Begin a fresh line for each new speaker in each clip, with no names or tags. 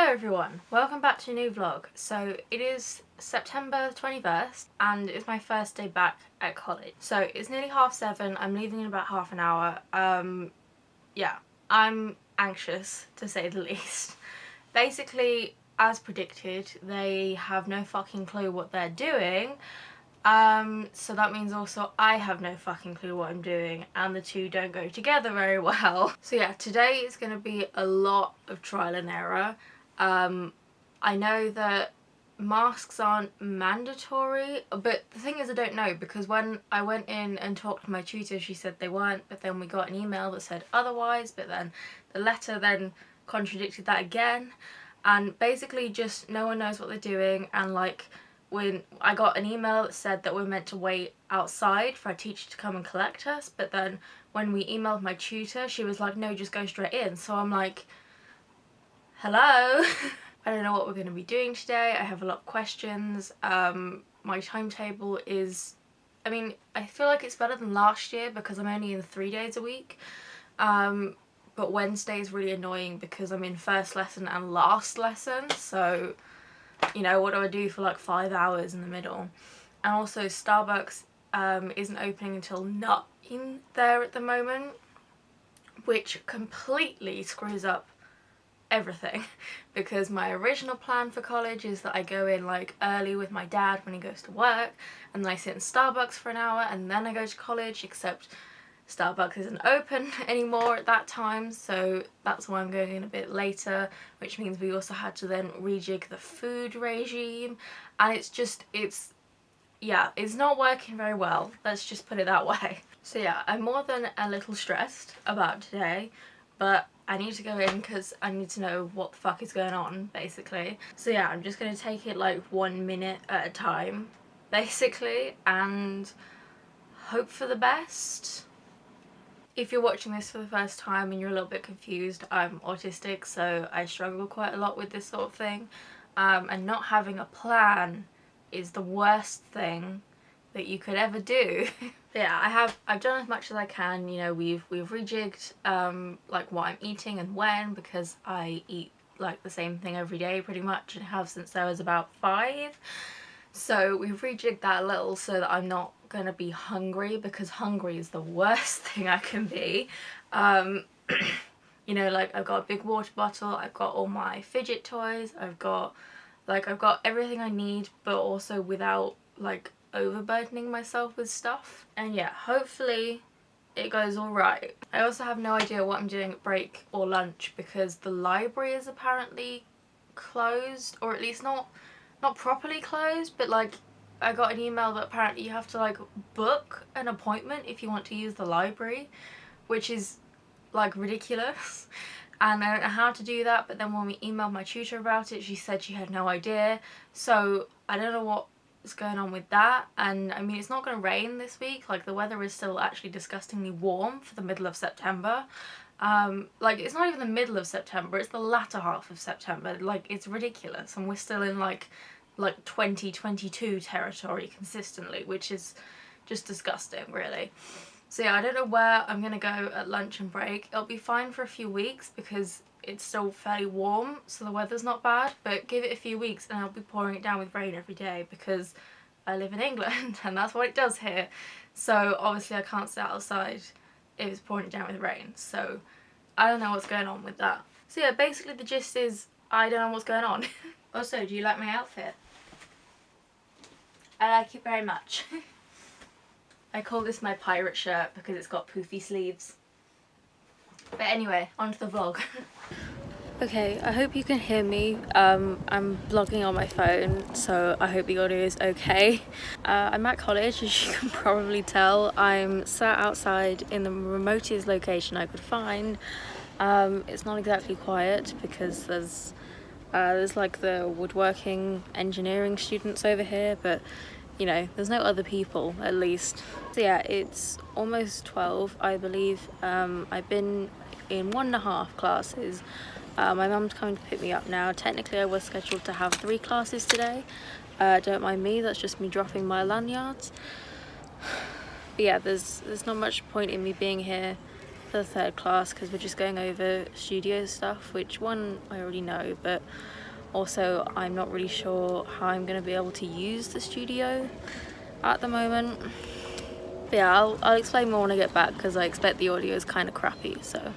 Hello everyone, welcome back to a new vlog. So it is September 21st and it's my first day back at college. So it's nearly 7:30, I'm leaving in about half an hour. Yeah, I'm anxious to say the least. Basically, as predicted, they have no fucking clue what they're doing. So that means also I have no fucking clue what I'm doing, and the two don't go together very well. So yeah, today is going to be a lot of trial and error. I know that masks aren't mandatory, but the thing is I don't know, because when I went in and talked to my tutor she said they weren't, but then we got an email that said otherwise, but then the letter then contradicted that again, and basically just no one knows what they're doing. And like, when I got an email that said that we're meant to wait outside for our teacher to come and collect us, but then when we emailed my tutor she was like, no, just go straight in. So I'm like, hello? I don't know what we're going to be doing today. I have a lot of questions. My timetable is, I mean, I feel like it's better than last year because I'm only in 3 days a week. But Wednesday is really annoying because I'm in first lesson and last lesson, so you know, what do I do for like 5 hours in the middle? And also Starbucks isn't opening until 9 there at the moment, which completely screws up everything because my original plan for college is that I go in like early with my dad when he goes to work, and then I sit in Starbucks for an hour and then I go to college, except Starbucks isn't open anymore at that time, so that's why I'm going in a bit later, which means we also had to then rejig the food regime, and it's not working very well, let's just put it that way. So yeah, I'm more than a little stressed about today, but I need to go in because I need to know what the fuck is going on, basically. So yeah, I'm just going to take it like 1 minute at a time, basically, and hope for the best. If you're watching this for the first time and you're a little bit confused, I'm autistic, so I struggle quite a lot with this sort of thing, and not having a plan is the worst thing that you could ever do. But yeah, I've done as much as I can. You know, we've rejigged like what I'm eating and when, because I eat like the same thing every day pretty much and have since I was about 5. So we've rejigged that a little so that I'm not gonna be hungry, because hungry is the worst thing I can be. You know, like I've got a big water bottle, I've got all my fidget toys, I've got everything I need, but also without like overburdening myself with stuff. And yeah, hopefully it goes alright. I also have no idea what I'm doing at break or lunch because the library is apparently closed, or at least not properly closed, but like I got an email that apparently you have to like book an appointment if you want to use the library, which is like ridiculous, and I don't know how to do that. But then when we emailed my tutor about it, she said she had no idea, so I don't know what's going on with that. And I mean, it's not going to rain this week, like the weather is still actually disgustingly warm for the middle of September. Like it's not even the middle of September, it's the latter half of September. Like it's ridiculous, and we're still in like 2022 territory consistently, which is just disgusting, really. So yeah, I don't know where I'm gonna go at lunch and break. It'll be fine for a few weeks because it's still fairly warm, so the weather's not bad, but give it a few weeks and I'll be pouring it down with rain every day because I live in England and that's what it does here. So obviously I can't sit outside if it's pouring it down with rain, so I don't know what's going on with that. So yeah, basically the gist is I don't know what's going on. Also, do you like my outfit? I like it very much. I call this my pirate shirt because it's got poofy sleeves. But anyway, on to the vlog. Okay, I hope you can hear me. I'm vlogging on my phone, so I hope the audio is okay. I'm at college, as you can probably tell. I'm sat outside in the remotest location I could find. It's not exactly quiet because there's like the woodworking engineering students over here, but you know, there's no other people, at least. So yeah, it's almost 12, I believe. I've been in 1.5 classes. My mum's coming to pick me up now. Technically I was scheduled to have 3 classes today. Don't mind me, that's just me dropping my lanyards. But yeah, there's not much point in me being here for the third class because we're just going over studio stuff, which one I already know, but also I'm not really sure how I'm going to be able to use the studio at the moment. But yeah, I'll explain more when I get back because I expect the audio is kind of crappy, so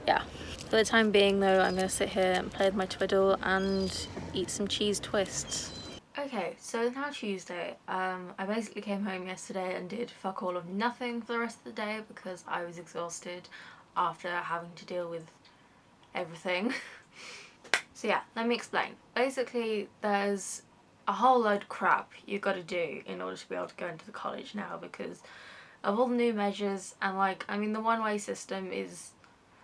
yeah. For the time being though, I'm going to sit here and play with my twiddle and eat some cheese twists. Okay, so it's now Tuesday. I basically came home yesterday and did fuck all of nothing for the rest of the day because I was exhausted after having to deal with everything. So yeah, let me explain. Basically, there's a whole load of crap you've got to do in order to be able to go into the college now because of all the new measures, and like, I mean, the one-way system is,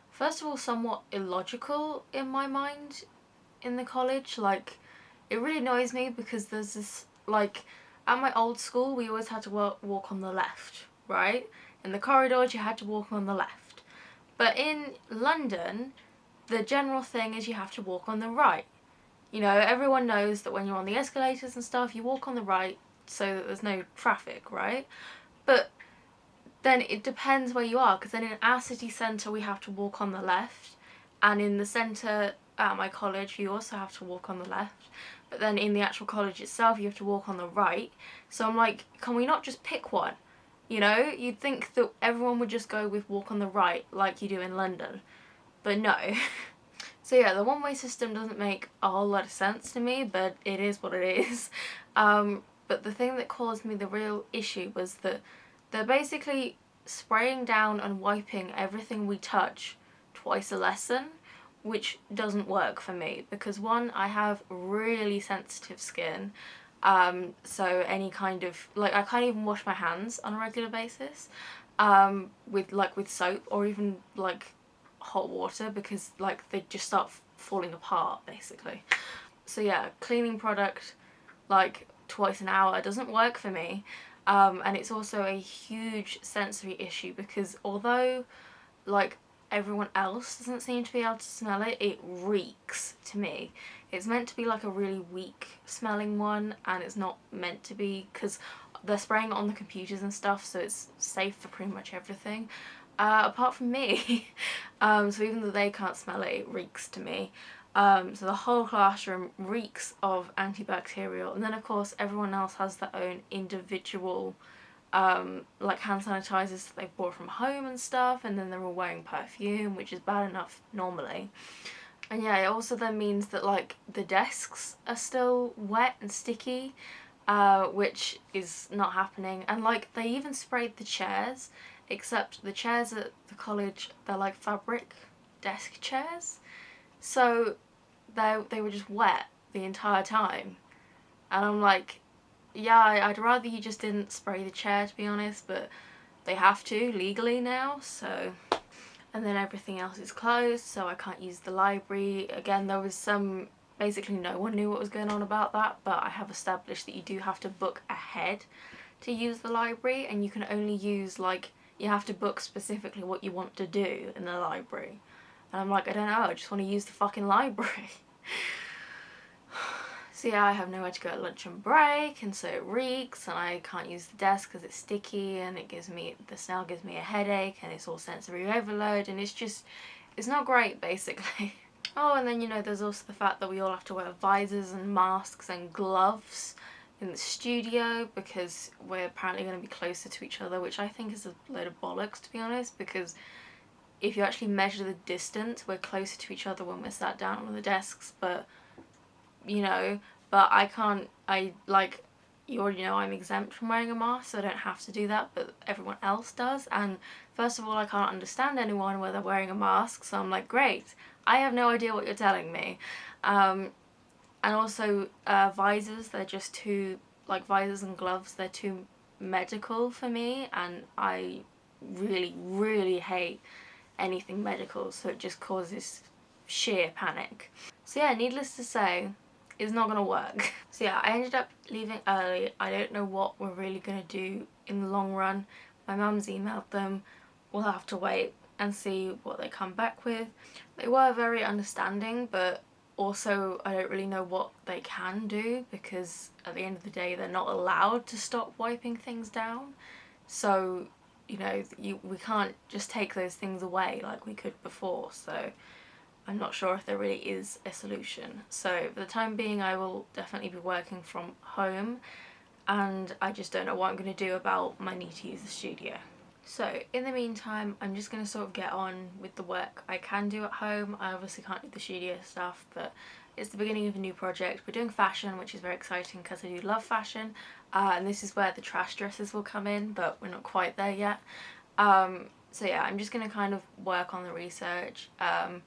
first of all, somewhat illogical in my mind in the college. Like, it really annoys me because there's this, like, at my old school we always had to walk on the left, right? In the corridors you had to walk on the left. But in London, the general thing is you have to walk on the right. You know, everyone knows that when you're on the escalators and stuff, you walk on the right so that there's no traffic, right? But then it depends where you are, because then in our city centre we have to walk on the left, and in the centre at my college you also have to walk on the left, but then in the actual college itself you have to walk on the right. So I'm like, can we not just pick one? You know, you'd think that everyone would just go with walk on the right like you do in London, but no. So yeah, the one-way system doesn't make a whole lot of sense to me, but it is what it is. But the thing that caused me the real issue was that they're basically spraying down and wiping everything we touch twice a lesson, which doesn't work for me because, one, I have really sensitive skin, so any kind of, like, I can't even wash my hands on a regular basis with soap or even like hot water because like they just start falling apart basically. So yeah, cleaning product like twice an hour doesn't work for me. And it's also a huge sensory issue because although like everyone else doesn't seem to be able to smell it, it reeks to me. It's meant to be like a really weak smelling one, and it's not meant to be because they're spraying it on the computers and stuff, so it's safe for pretty much everything. Apart from me. So even though they can't smell it, it reeks to me. So the whole classroom reeks of antibacterial, and then of course everyone else has their own individual like hand sanitizers that they've bought from home and stuff, and then they're all wearing perfume, which is bad enough normally. And yeah, it also then means that like the desks are still wet and sticky, which is not happening. And like they even sprayed the chairs, except the chairs at the college, they're like fabric desk chairs, so they were just wet the entire time. And I'm like, yeah, I'd rather you just didn't spray the chair, to be honest, but they have to legally now, so. And then everything else is closed, so I can't use the library. Again, there was some, basically no one knew what was going on about that, but I have established that you do have to book ahead to use the library, and you can only use, like, you have to book specifically what you want to do in the library. And I'm like, I don't know, I just want to use the fucking library. So yeah, I have nowhere to go at lunch and break, and so it reeks, and I can't use the desk because it's sticky, and the smell gives me a headache, and it's all sensory overload, and it's not great basically. Oh, and then, you know, there's also the fact that we all have to wear visors and masks and gloves in the studio because we're apparently going to be closer to each other, which I think is a load of bollocks, to be honest, because if you actually measure the distance, we're closer to each other when we're sat down on the desks, but you know, but you already know I'm exempt from wearing a mask, so I don't have to do that, but everyone else does. And first of all, I can't understand anyone where they're wearing a mask, so I'm like, great, I have no idea what you're telling me. And also visors, they're just too, like visors and gloves, they're too medical for me, and I really, really hate anything medical, so it just causes sheer panic. So yeah, needless to say, it's not gonna work. So yeah, I ended up leaving early. I don't know what we're really gonna do in the long run. My mum's emailed them. We'll have to wait and see what they come back with. They were very understanding, but also I don't really know what they can do because at the end of the day they're not allowed to stop wiping things down. So you know, we can't just take those things away like we could before, so I'm not sure if there really is a solution. So for the time being I will definitely be working from home, and I just don't know what I'm going to do about my need to use the studio. So in the meantime I'm just going to sort of get on with the work I can do at home. I obviously can't do the studio stuff, but it's the beginning of a new project. We're doing fashion, which is very exciting because I do love fashion, and this is where the trash dresses will come in, but we're not quite there yet. So yeah, I'm just going to kind of work on the research. I'm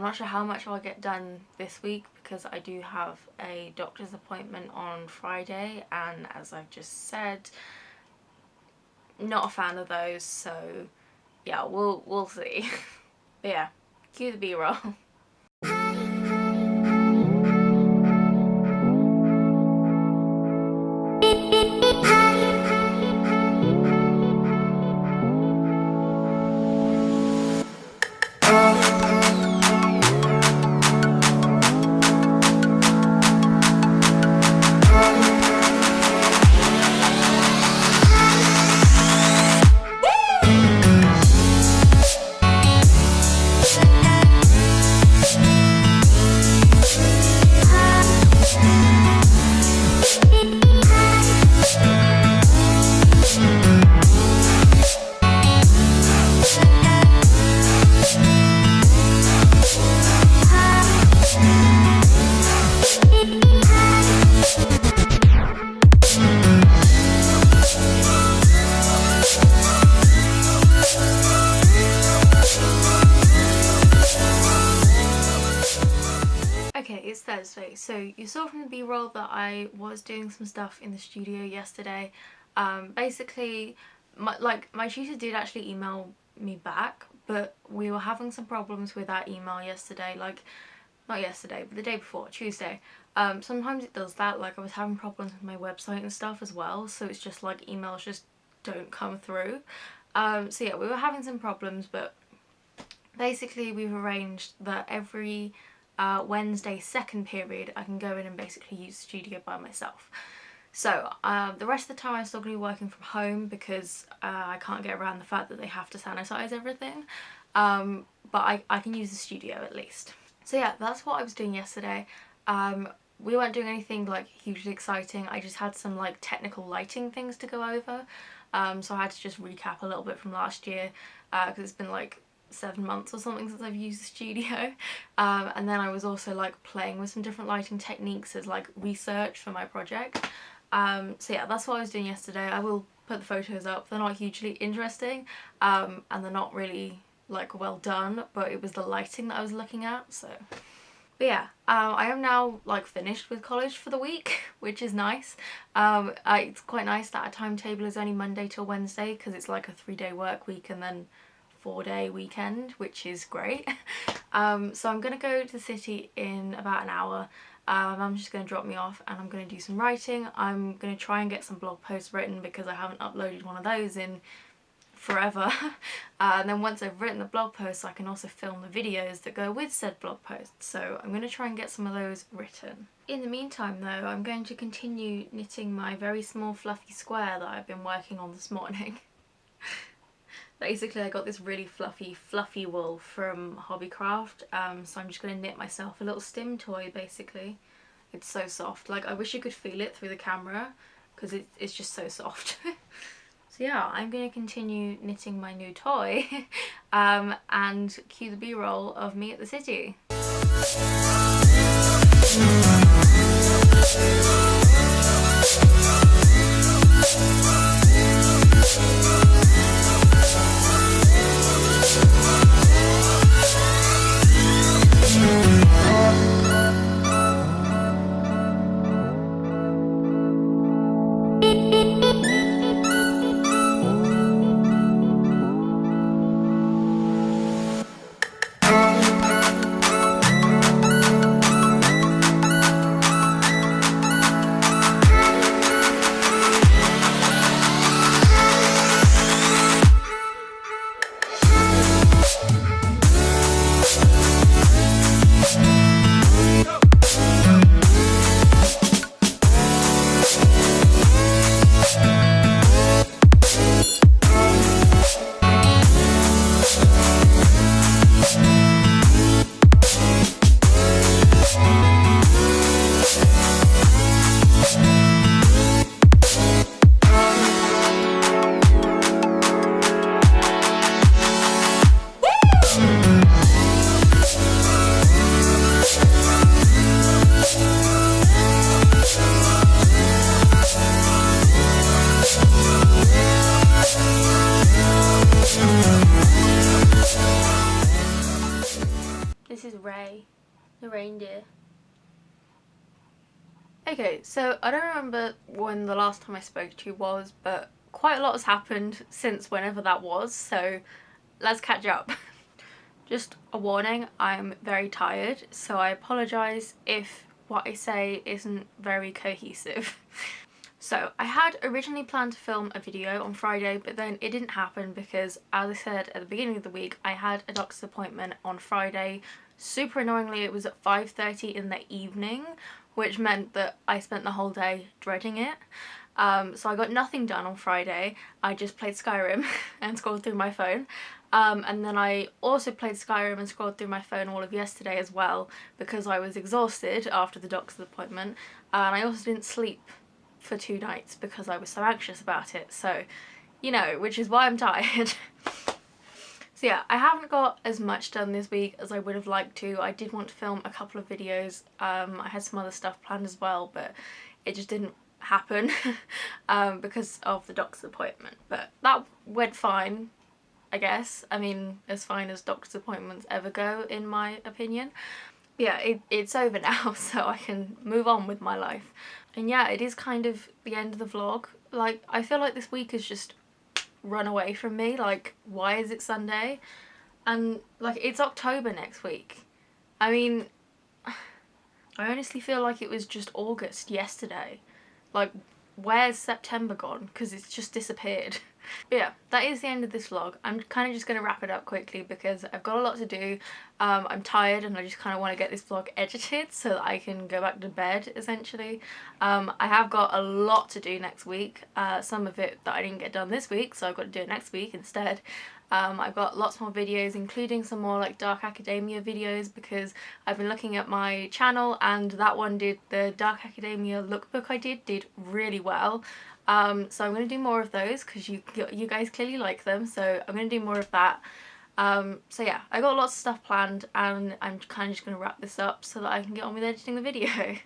not sure how much I'll get done this week because I do have a doctor's appointment on Friday, and as I've just said, not a fan of those, so yeah, we'll see. But yeah, cue the B-roll. It's Thursday, so you saw from the B-roll that I was doing some stuff in the studio yesterday. Basically, my tutor did actually email me back, but we were having some problems with that email yesterday, like, not yesterday, but the day before, Tuesday. Sometimes it does that, like I was having problems with my website and stuff as well, so it's just like emails just don't come through. So yeah, we were having some problems, but basically we've arranged that every Wednesday second period I can go in and basically use the studio by myself. So the rest of the time I'm still going to be working from home because I can't get around the fact that they have to sanitize everything, but I can use the studio at least. So yeah, that's what I was doing yesterday. We weren't doing anything like hugely exciting. I just had some like technical lighting things to go over, so I had to just recap a little bit from last year because it's been like 7 months or something since I've used the studio, and then I was also like playing with some different lighting techniques as like research for my project. So yeah, that's what I was doing yesterday. I will put the photos up. They're not hugely interesting, and they're not really like well done, but it was the lighting that I was looking at. So but yeah, I am now like finished with college for the week, which is nice. It's quite nice that our timetable is only Monday till Wednesday because it's like a 3-day work week and then 4-day weekend, which is great. So I'm gonna go to the city in about an hour. Mum's just gonna drop me off and I'm gonna do some writing. I'm gonna try and get some blog posts written because I haven't uploaded one of those in forever. And then once I've written the blog posts I can also film the videos that go with said blog posts, so I'm going to try and get some of those written. In the meantime though, I'm going to continue knitting my very small fluffy square that I've been working on this morning. Basically I got this really fluffy wool from Hobbycraft, so I'm just going to knit myself a little stim toy basically. It's so soft, like I wish you could feel it through the camera because it's just so soft. So yeah, I'm going to continue knitting my new toy and cue the B-roll of me at the city.
reindeer.
Okay, so I don't remember when the last time I spoke to you was, but quite a lot has happened since whenever that was, so let's catch up. Just a warning, I'm very tired, so I apologise if what I say isn't very cohesive. So I had originally planned to film a video on Friday, but then it didn't happen because, as I said at the beginning of the week, I had a doctor's appointment on Friday. Super annoyingly, it was at 5:30 in the evening, which meant that I spent the whole day dreading it. So I got nothing done on Friday. I just played Skyrim and scrolled through my phone. And then I also played Skyrim and scrolled through my phone all of yesterday as well because I was exhausted after the doctor's appointment. And I also didn't sleep for 2 nights because I was so anxious about it. So, you know, which is why I'm tired. So yeah, I haven't got as much done this week as I would have liked to. I did want to film a couple of videos. I had some other stuff planned as well, but it just didn't happen because of the doctor's appointment. But that went fine, I guess. I mean, as fine as doctor's appointments ever go, in my opinion. Yeah, it's over now, so I can move on with my life. And yeah, it is kind of the end of the vlog. Like, I feel like this week has just run away from me. Like, why is it Sunday? And like, it's October next week. I mean, I honestly feel like it was just August yesterday. Like, where's September gone? Because it's just disappeared. But yeah, that is the end of this vlog. I'm kind of just going to wrap it up quickly because I've got a lot to do. I'm tired and I just kind of want to get this vlog edited so that I can go back to bed, essentially. I have got a lot to do next week. Some of it that I didn't get done this week, so I've got to do it next week instead. I've got lots more videos, including some more like Dark Academia videos, because I've been looking at my channel and that one did, the Dark Academia lookbook I did really well. So I'm going to do more of those because you guys clearly like them, so I'm going to do more of that. So yeah, I got lots of stuff planned and I'm kind of just going to wrap this up so that I can get on with editing the video.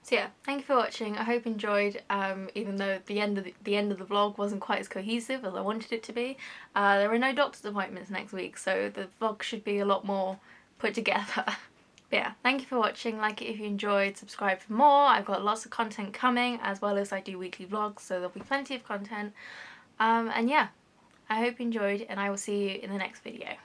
So yeah, thank you for watching. I hope you enjoyed, even though the end of the vlog wasn't quite as cohesive as I wanted it to be. There are no doctor's appointments next week, so the vlog should be a lot more put together. But yeah, thank you for watching. Like it if you enjoyed, subscribe for more. I've got lots of content coming, as well as I do weekly vlogs, so there'll be plenty of content. And yeah, I hope you enjoyed, and I will see you in the next video.